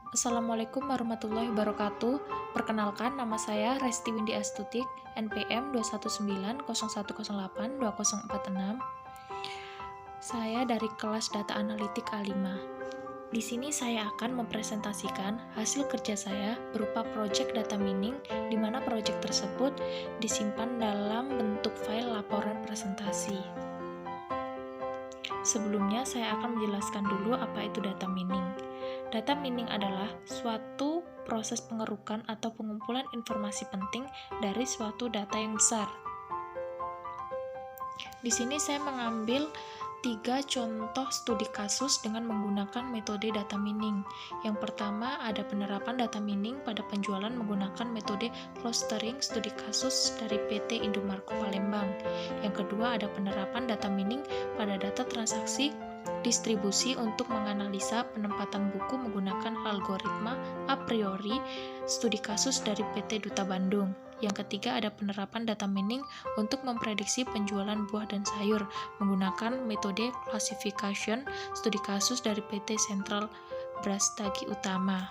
Assalamualaikum warahmatullahi wabarakatuh. Perkenalkan, nama saya Resti Windy Astutik, NPM 21901082046. Saya dari kelas Data Analitik A5. Di sini saya akan mempresentasikan hasil kerja saya berupa project data mining, di mana project tersebut disimpan dalam bentuk file laporan presentasi. Sebelumnya, saya akan menjelaskan dulu apa itu data mining. Data mining adalah suatu proses pengerukan atau pengumpulan informasi penting dari suatu data yang besar. Di sini saya mengambil 3 contoh studi kasus dengan menggunakan metode data mining. Yang pertama, ada penerapan data mining pada penjualan menggunakan metode clustering studi kasus dari PT Indomarko Palembang. Yang kedua, ada penerapan data mining pada data transaksi distribusi untuk menganalisa penempatan buku menggunakan algoritma a priori studi kasus dari PT Duta Bandung. Yang ketiga, ada penerapan data mining untuk memprediksi penjualan buah dan sayur menggunakan metode classification studi kasus dari PT Sentral Brastagi Utama.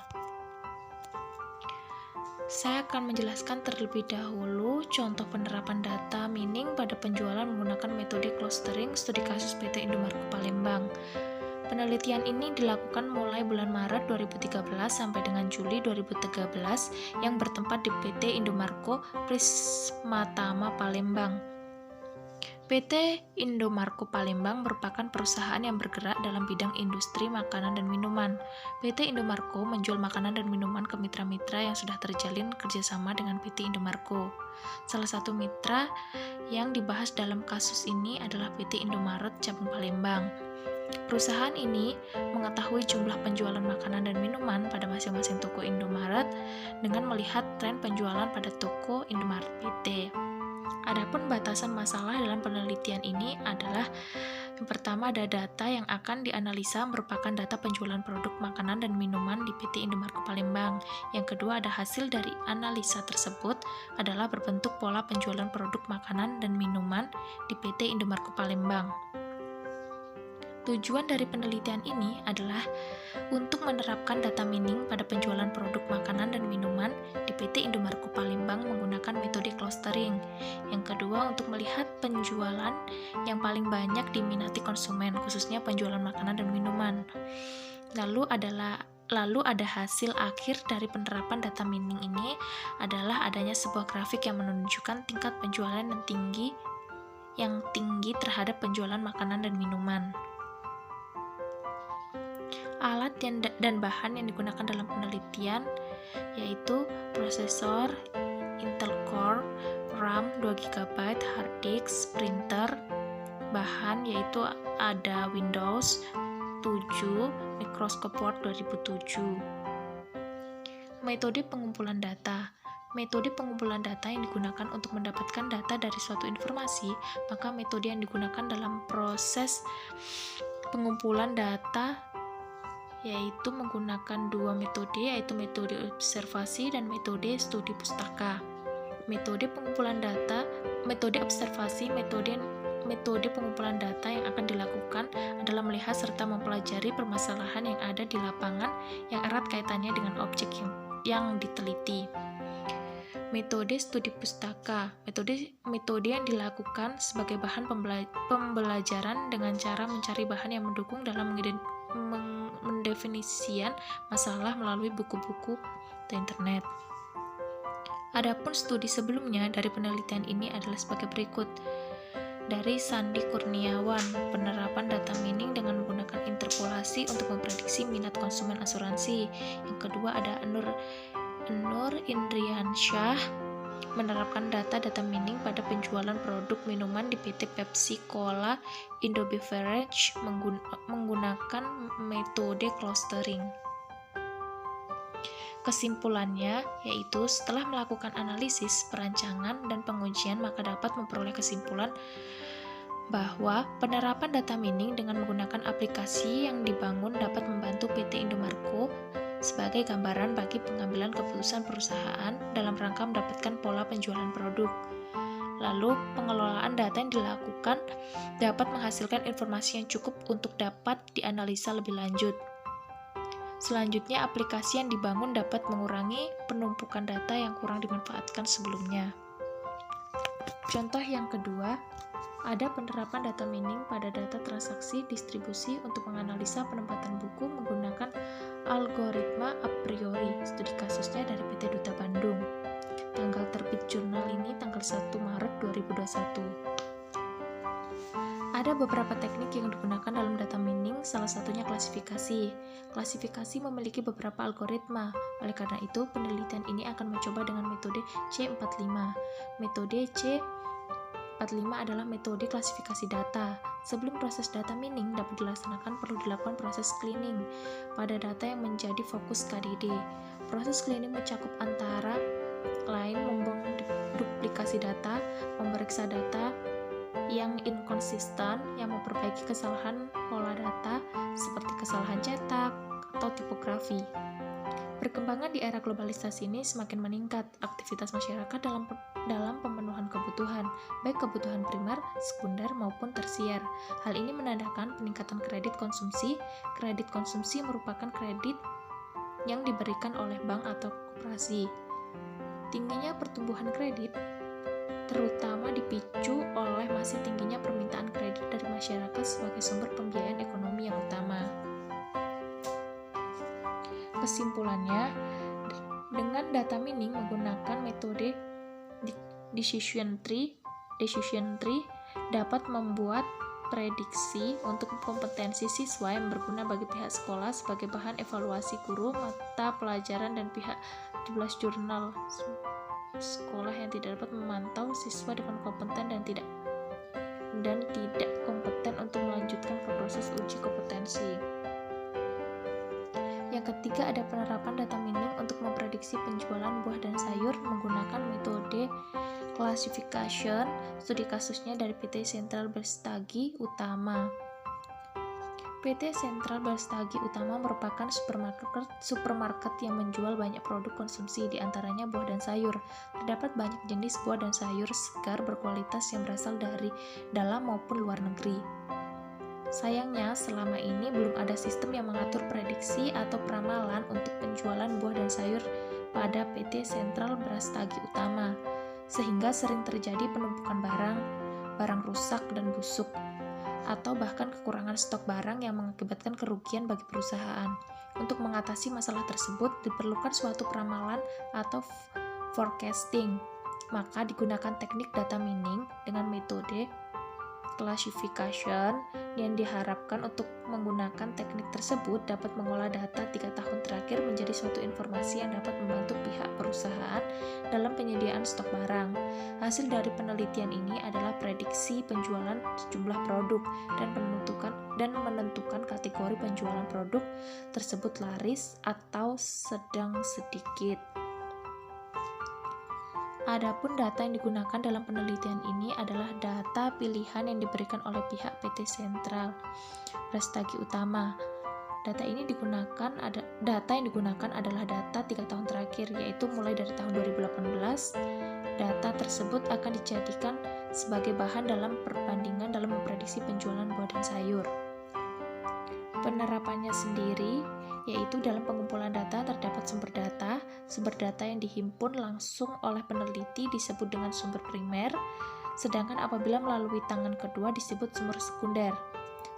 Saya akan menjelaskan terlebih dahulu contoh penerapan data mining pada penjualan menggunakan metode clustering studi kasus PT Indomarko Palembang. Penelitian ini dilakukan mulai bulan Maret 2013 sampai dengan Juli 2013 yang bertempat di PT Indomarko Prismatama Palembang. PT Indomarko Palembang merupakan perusahaan yang bergerak dalam bidang industri makanan dan minuman. PT Indomarko menjual makanan dan minuman ke mitra-mitra yang sudah terjalin kerjasama dengan PT Indomarko. Salah satu mitra yang dibahas dalam kasus ini adalah PT Indomaret Cabang Palembang. Perusahaan ini mengetahui jumlah penjualan makanan dan minuman pada masing-masing toko Indomaret dengan melihat tren penjualan pada toko Indomaret PT. Adapun batasan masalah dalam penelitian ini adalah yang pertama, ada data yang akan dianalisa merupakan data penjualan produk makanan dan minuman di PT Indomarko Palembang. Yang kedua, ada hasil dari analisa tersebut adalah berbentuk pola penjualan produk makanan dan minuman di PT Indomarko Palembang. Tujuan dari penelitian ini adalah untuk menerapkan data mining pada penjualan produk makanan dan minuman di PT Indomarko Palembang menggunakan metode clustering. Yang kedua, untuk melihat penjualan yang paling banyak diminati konsumen, khususnya penjualan makanan dan minuman. Lalu ada hasil akhir dari penerapan data mining ini adalah adanya sebuah grafik yang menunjukkan tingkat penjualan yang tinggi terhadap penjualan makanan dan minuman. Alat dan bahan yang digunakan dalam penelitian yaitu prosesor Intel Core, RAM 2GB, hard disk, printer. Bahan yaitu ada Windows 7, Microsoft Word 2007. Metode pengumpulan data. Metode pengumpulan data yang digunakan untuk mendapatkan data dari suatu informasi, maka metode yang digunakan dalam proses pengumpulan data yaitu menggunakan dua metode, yaitu metode observasi dan metode studi pustaka. Metode pengumpulan data, metode observasi, metode pengumpulan data yang akan dilakukan adalah melihat serta mempelajari permasalahan yang ada di lapangan yang erat kaitannya dengan objek yang diteliti. Metode studi pustaka, metode yang dilakukan sebagai bahan pembelajaran dengan cara mencari bahan yang mendukung dalam mendefinisikan masalah melalui buku-buku atau internet. Adapun studi sebelumnya dari penelitian ini adalah sebagai berikut. Dari Sandi Kurniawan, penerapan data mining dengan menggunakan interpolasi untuk memprediksi minat konsumen asuransi. Yang kedua, ada Nur Indriansyah, menerapkan data mining pada penjualan produk minuman di PT Pepsi Cola Indo Beverage menggunakan metode clustering. Kesimpulannya yaitu setelah melakukan analisis, perancangan, dan pengujian maka dapat memperoleh kesimpulan bahwa penerapan data mining dengan menggunakan aplikasi yang dibangun dapat membantu PT Indomarko sebagai gambaran bagi pengambilan keputusan perusahaan dalam rangka mendapatkan pola penjualan produk. Lalu, pengelolaan data yang dilakukan dapat menghasilkan informasi yang cukup untuk dapat dianalisa lebih lanjut. Selanjutnya, aplikasi yang dibangun dapat mengurangi penumpukan data yang kurang dimanfaatkan sebelumnya. Contoh yang kedua, ada penerapan data mining pada data transaksi distribusi untuk menganalisa penempatan buku menggunakan algoritma a priori. Studi kasusnya dari PT Duta Bandung. Tanggal terbit jurnal ini tanggal 1 Maret 2021. Ada beberapa teknik yang digunakan dalam data mining, salah satunya klasifikasi. Klasifikasi memiliki beberapa algoritma. Oleh karena itu, penelitian ini akan mencoba dengan metode C45. Metode C45 adalah metode klasifikasi data. Sebelum proses data mining dapat dilaksanakan, perlu dilakukan proses cleaning pada data yang menjadi fokus KDD. Proses cleaning mencakup antara lain menduplikasi data, memeriksa data yang inkonsisten, yang memperbaiki kesalahan pola data seperti kesalahan cetak atau tipografi. Perkembangan di era globalisasi ini semakin meningkat aktivitas masyarakat dalam pemenuhan kebutuhan, baik kebutuhan primer, sekunder, maupun tersier. Hal ini menandakan peningkatan kredit konsumsi. Kredit konsumsi merupakan kredit yang diberikan oleh bank atau koperasi. Tingginya pertumbuhan kredit terutama dipicu oleh masih tingginya permintaan kredit dari masyarakat sebagai sumber pembiayaan ekonomi yang utama. Kesimpulannya, dengan data mining menggunakan metode decision tree dapat membuat prediksi untuk kompetensi siswa yang berguna bagi pihak sekolah sebagai bahan evaluasi guru mata pelajaran dan pihak 17 jurnal sekolah yang tidak dapat memantau siswa dengan kompeten dan tidak kompeten untuk melanjutkan ke proses uji kompetensi. Yang ketiga, ada penerapan data mining untuk memprediksi penjualan buah dan sayur menggunakan metode classification. Studi kasusnya dari PT Sentral Berstagi Utama. PT Sentral Berstagi Utama merupakan supermarket yang menjual banyak produk konsumsi, diantaranya buah dan sayur. Terdapat banyak jenis buah dan sayur segar berkualitas yang berasal dari dalam maupun luar negeri. Sayangnya, selama ini belum ada sistem yang mengatur prediksi atau peramalan untuk penjualan buah dan sayur pada PT Sentral Berstagi Utama, sehingga sering terjadi penumpukan barang rusak dan busuk, atau bahkan kekurangan stok barang yang mengakibatkan kerugian bagi perusahaan. Untuk mengatasi masalah tersebut, diperlukan suatu peramalan atau forecasting. Maka digunakan teknik data mining dengan metode classification yang diharapkan untuk menggunakan teknik tersebut dapat mengolah data 3 tahun terakhir menjadi suatu informasi yang dapat membantu pihak perusahaan dalam penyediaan stok barang. Hasil dari penelitian ini adalah prediksi penjualan sejumlah produk dan menentukan kategori penjualan produk tersebut laris atau sedang sedikit. Adapun data yang digunakan dalam penelitian ini adalah data pilihan yang diberikan oleh pihak PT Sentral Berstagi Utama. Data yang digunakan adalah data 3 tahun terakhir, yaitu mulai dari tahun 2018. Data tersebut akan dijadikan sebagai bahan dalam perbandingan dalam memprediksi penjualan buah dan sayur. Penerapannya sendiri yaitu dalam pengumpulan data terdapat sumber data yang dihimpun langsung oleh peneliti disebut dengan sumber primer, sedangkan apabila melalui tangan kedua disebut sumber sekunder.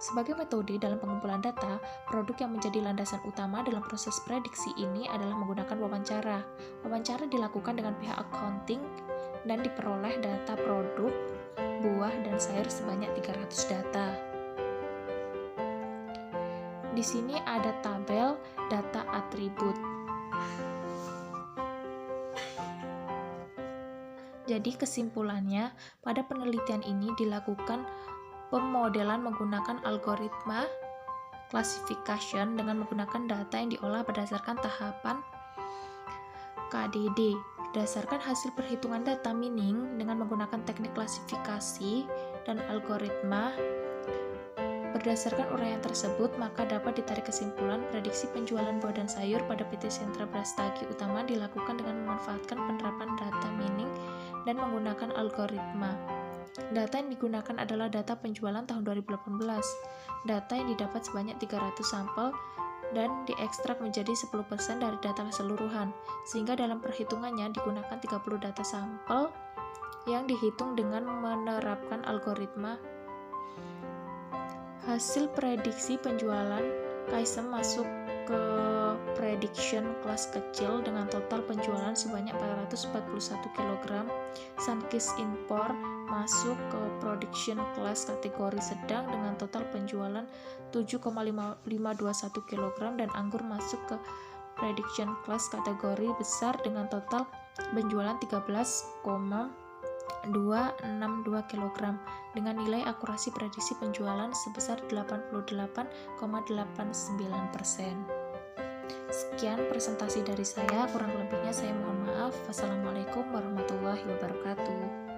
Sebagai metode dalam pengumpulan data, produk yang menjadi landasan utama dalam proses prediksi ini adalah menggunakan wawancara. Wawancara dilakukan dengan pihak accounting dan diperoleh data produk, buah, dan sayur sebanyak 300 data. Di sini ada tabel data atribut. Jadi kesimpulannya, pada penelitian ini dilakukan pemodelan menggunakan algoritma classification dengan menggunakan data yang diolah berdasarkan tahapan KDD. Berdasarkan hasil perhitungan data mining dengan menggunakan teknik klasifikasi dan algoritma, berdasarkan uraian tersebut, maka dapat ditarik kesimpulan prediksi penjualan buah dan sayur pada PT Sentral Berstagi Utama dilakukan dengan memanfaatkan penerapan data mining dan menggunakan algoritma. Data yang digunakan adalah data penjualan tahun 2018. Data yang didapat sebanyak 300 sampel dan diekstrak menjadi 10% dari data keseluruhan, sehingga dalam perhitungannya digunakan 30 data sampel yang dihitung dengan menerapkan algoritma. Hasil prediksi penjualan KSM masuk ke prediction class kecil dengan total penjualan sebanyak 441 kg. Sunkist Impor masuk ke prediction class kategori sedang dengan total penjualan 7,521 kg dan anggur masuk ke prediction class kategori besar dengan total penjualan 13,262 kg dengan nilai akurasi prediksi penjualan sebesar 88,89%. Sekian presentasi dari saya, kurang lebihnya saya mohon maaf. Wassalamualaikum warahmatullahi wabarakatuh.